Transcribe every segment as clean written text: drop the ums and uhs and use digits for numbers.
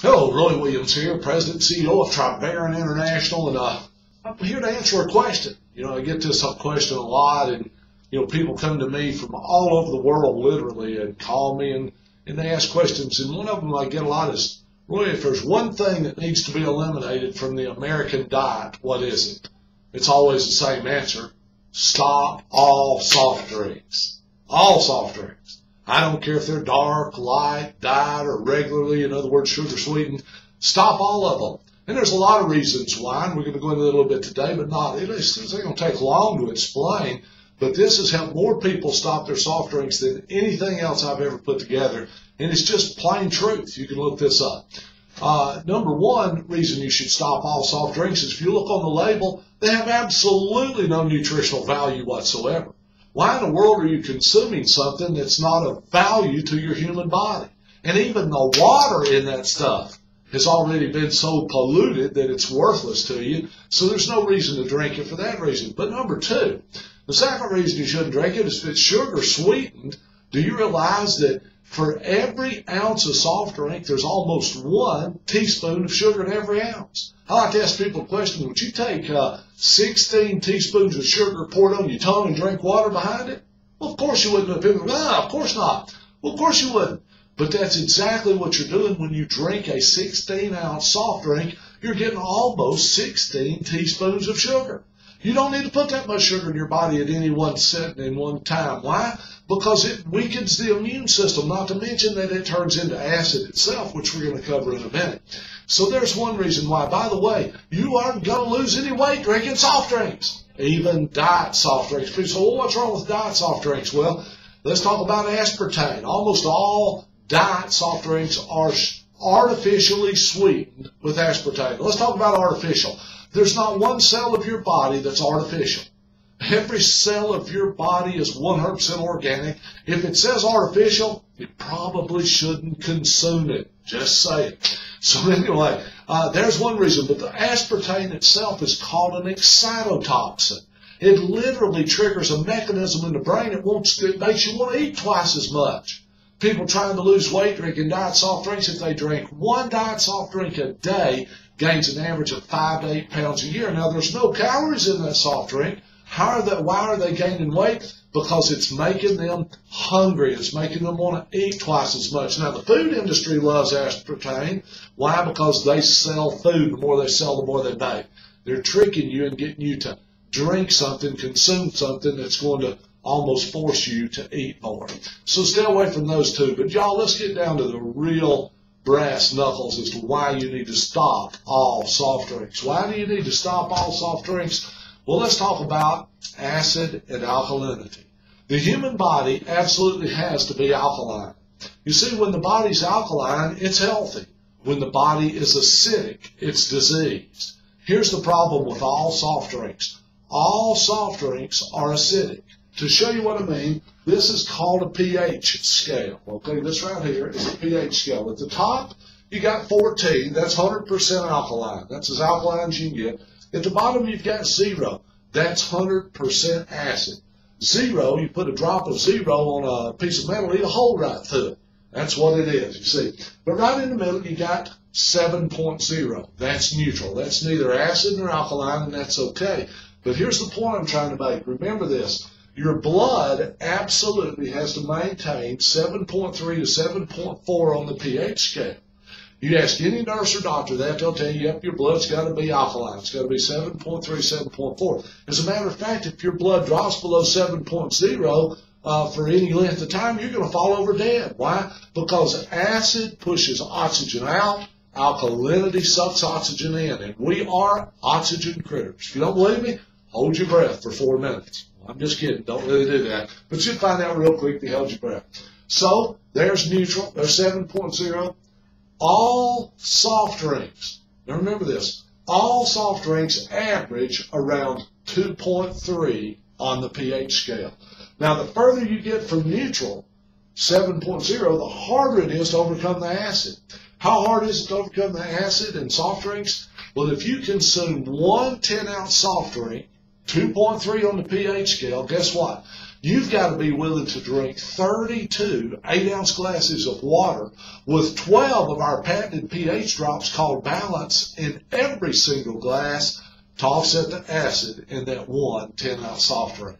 Hello, Roy Williams here, President and CEO of Tribaran International, and I'm here to answer a question. I get this question a lot, and people come to me from all over the world, literally, and call me and they ask questions. And one of them I get a lot is, Roy, if there's one thing that needs to be eliminated from the American diet, what is it? It's always the same answer: stop all soft drinks. All soft drinks. I don't care if they're dark, light, dyed, or regularly, in other words, sugar sweetened. Stop all of them. And there's a lot of reasons why, and we're going to go into a little bit today, but it's not going to take long to explain. But this has helped more people stop their soft drinks than anything else I've ever put together. And it's just plain truth. You can look this up. Number one reason you should stop all soft drinks is if you look on the label, they have absolutely no nutritional value whatsoever. Why in the world are you consuming something that's not of value to your human body? And even the water in that stuff has already been so polluted that it's worthless to you. So there's no reason to drink it for that reason. But number two, the second reason you shouldn't drink it is if it's sugar sweetened. Do you realize that for every ounce of soft drink, there's almost 1 teaspoon of sugar in every ounce? I like to ask people a question: would you take 16 teaspoons of sugar, pour it on your tongue, and drink water behind it? Well, of course you wouldn't. People go, of course not. Well, of course you wouldn't. But that's exactly what you're doing when you drink a 16-ounce soft drink. You're getting almost 16 teaspoons of sugar. You don't need to put that much sugar in your body at any one setting in one time. Why? Because it weakens the immune system, not to mention that it turns into acid itself, which we're going to cover in a minute. So there's one reason why. By the way, you aren't going to lose any weight drinking soft drinks, even diet soft drinks. People say, well, what's wrong with diet soft drinks? Well, let's talk about aspartame. Almost all diet soft drinks are artificially sweetened with aspartame. Let's talk about artificial. There's not one cell of your body that's artificial. Every cell of your body is 100% organic. If it says artificial, you probably shouldn't consume it. Just say it. So anyway, there's one reason. But the aspartame itself is called an excitotoxin. It literally triggers a mechanism in the brain. It makes you want to eat twice as much. People trying to lose weight drinking diet soft drinks, if they drink one diet soft drink a day, gains an average of 5 to 8 pounds a year. Now, there's no calories in that soft drink. Why are they gaining weight? Because it's making them hungry. It's making them want to eat twice as much. Now, the food industry loves aspartame. Why? Because they sell food. The more they sell, the more they make. They're tricking you and getting you to drink something, consume something that's going to almost force you to eat more. So stay away from those two. But y'all, let's get down to the real brass knuckles as to why you need to stop all soft drinks. Why do you need to stop all soft drinks? Well, let's talk about acid and alkalinity. The human body absolutely has to be alkaline. You see, when the body's alkaline, it's healthy. When the body is acidic, it's diseased. Here's the problem with all soft drinks. All soft drinks are acidic. To show you what I mean, this is called a pH scale. Okay, this right here is a pH scale. At the top, you got 14. That's 100% alkaline. That's as alkaline as you can get. At the bottom, you've got 0. That's 100% acid. 0, you put a drop of 0 on a piece of metal, eat a hole right through it. That's what it is, you see. But right in the middle, you got 7.0. That's neutral. That's neither acid nor alkaline, and that's okay. But here's the point I'm trying to make. Remember this. Your blood absolutely has to maintain 7.3 to 7.4 on the pH scale. You ask any nurse or doctor that, they'll tell you, yep, your blood's got to be alkaline. It's got to be 7.3, 7.4. As a matter of fact, if your blood drops below 7.0 for any length of time, you're going to fall over dead. Why? Because acid pushes oxygen out, alkalinity sucks oxygen in, and we are oxygen critters. If you don't believe me, hold your breath for 4 minutes. I'm just kidding. Don't really do that. But you'll find out real quick if you hold your breath. So there's neutral. There's 7.0. All soft drinks, now remember this, all soft drinks average around 2.3 on the pH scale. Now, the further you get from neutral, 7.0, the harder it is to overcome the acid. How hard is it to overcome the acid in soft drinks? Well, if you consume one 10-ounce soft drink, 2.3 on the pH scale, guess what? You've got to be willing to drink 32 8-ounce glasses of water with 12 of our patented pH drops called Balance in every single glass to offset the acid in that one 10-ounce soft drink.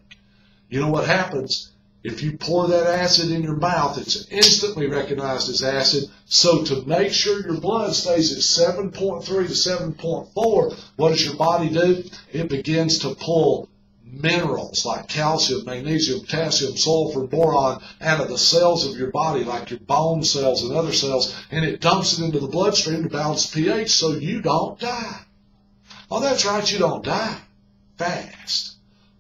You know what happens? If you pour that acid in your mouth, it's instantly recognized as acid. So to make sure your blood stays at 7.3 to 7.4, what does your body do? It begins to pull minerals like calcium, magnesium, potassium, sulfur, boron out of the cells of your body, like your bone cells and other cells, and it dumps it into the bloodstream to balance the pH so you don't die. Oh, that's right, you don't die fast.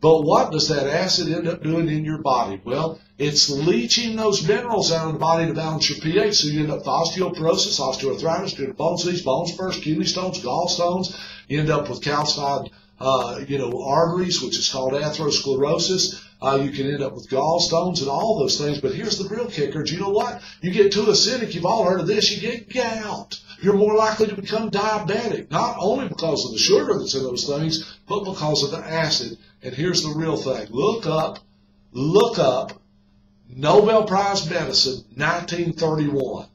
But what does that acid end up doing in your body? Well, it's leaching those minerals out of the body to balance your pH, so you end up with osteoporosis, osteoarthritis, bone disease, bone spurs, kidney stones, gallstones. You end up with calcified arteries, which is called atherosclerosis. You can end up with gallstones and all those things. But here's the real kicker. Do you know what? You get too acidic, you've all heard of this, you get gout. You're more likely to become diabetic, not only because of the sugar that's in those things, but because of the acid. And here's the real thing. Look up Nobel Prize Medicine, 1931.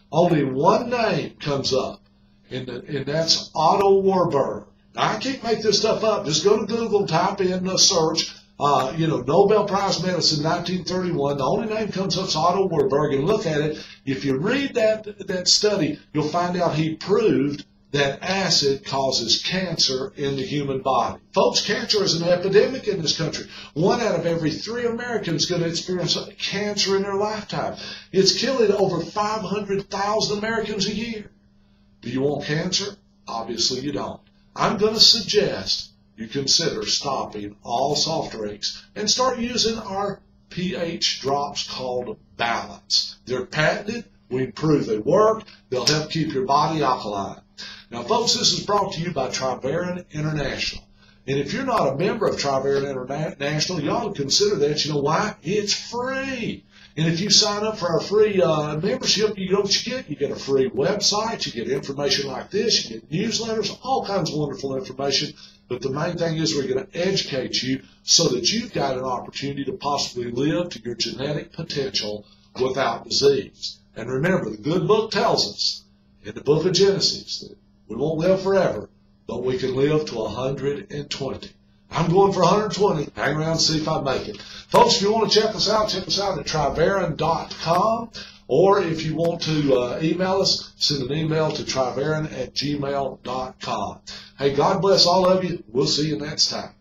Only one name comes up, and that's Otto Warburg. Now, I can't make this stuff up. Just go to Google, type in a search, Nobel Prize Medicine, 1931. The only name comes up is Otto Warburg, and look at it. If you read that study, you'll find out he proved that acid causes cancer in the human body. Folks, cancer is an epidemic in this country. 1 out of every 3 Americans is going to experience cancer in their lifetime. It's killing over 500,000 Americans a year. Do you want cancer? Obviously you don't. I'm going to suggest you consider stopping all soft drinks and start using our pH drops called Balance. They're patented. We prove they work. They'll help keep your body alkaline. Now, folks, this is brought to you by Trivarin International. And if you're not a member of Trivarin International, you ought to consider that. You know why? It's free. And if you sign up for our free membership, you know what you get? You get a free website. You get information like this. You get newsletters, all kinds of wonderful information. But the main thing is we're going to educate you so that you've got an opportunity to possibly live to your genetic potential without disease. And remember, the good book tells us in the book of Genesis that we won't live forever, but we can live to 120. I'm going for 120. Hang around and see if I make it. Folks, if you want to check us out at trivarin.com. Or if you want to email us, send an email to trivarin@gmail.com. Hey, God bless all of you. We'll see you next time.